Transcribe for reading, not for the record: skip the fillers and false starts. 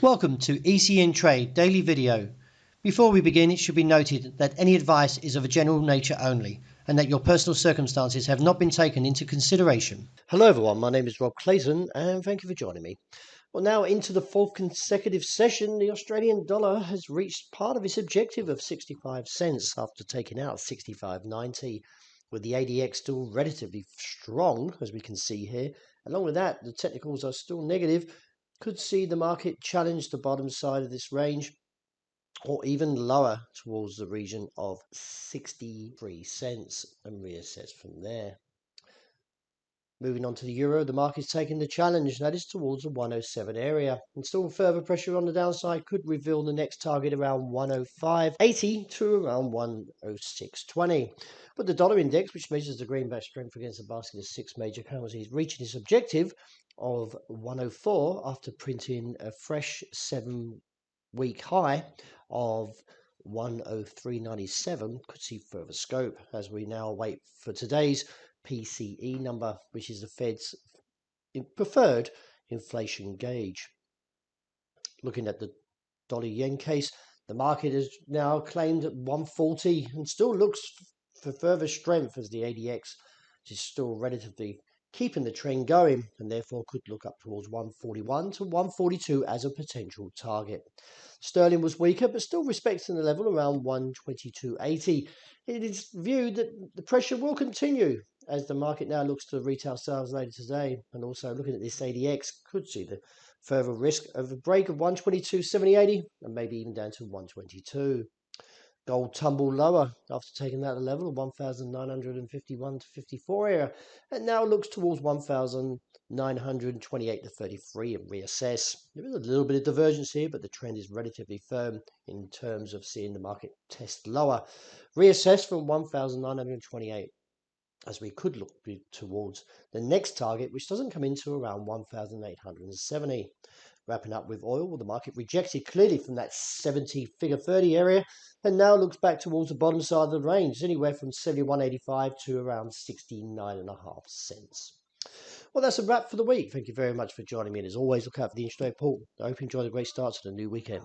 Welcome to ECNTRADE Daily Video. Before we begin, it should be noted that any advice is of a general nature only and that your personal circumstances have not been taken into consideration. Hello everyone, my name is Rob Clayton and thank you for joining me. Well, now into the fourth consecutive session, the Australian dollar has reached part of its objective of 65 cents after taking out 65.90, with the ADX still relatively strong, as we can see here. Along with that, the technicals are still negative. Could see the market challenge the bottom side of this range or even lower towards the region of 63 cents and reassess from there. Moving on to the euro, the market's taking the challenge, that is towards the 107 area. And still further pressure on the downside could reveal the next target around 105.80 to around 106.20. But the dollar index, which measures the greenback strength against a basket of six major currencies, reaching its objective of 104 after printing a fresh 7-week high of 103.97, could see further scope as we now wait for today's PCE number, which is the Fed's preferred inflation gauge. Looking at the dollar yen case, the market has now claimed 140 and still looks for further strength as the ADX is still relatively keeping the trend going and therefore could look up towards 141 to 142 as a potential target. Sterling was weaker but still respecting the level around 122.80. It is viewed that the pressure will continue as the market now looks to retail sales later today, and also looking at this ADX could see the further risk of a break of 122.70.80 and maybe even down to 122. Gold tumbled lower after taking that level of 1,951 to 54 area and now looks towards 1,928 to 33 and reassess. There is a little bit of divergence here, but the trend is relatively firm in terms of seeing the market test lower. Reassess from 1,928 as we could look towards the next target, which doesn't come into around 1,870. Wrapping up with oil, the market rejected clearly from that 70 figure 30 area and now looks back towards the bottom side of the range, anywhere from 71.85 to around 69.5 cents. Well, that's a wrap for the week. Thank you very much for joining me, and as always, look out for the interest rate report. I hope you enjoy the great start to the new weekend.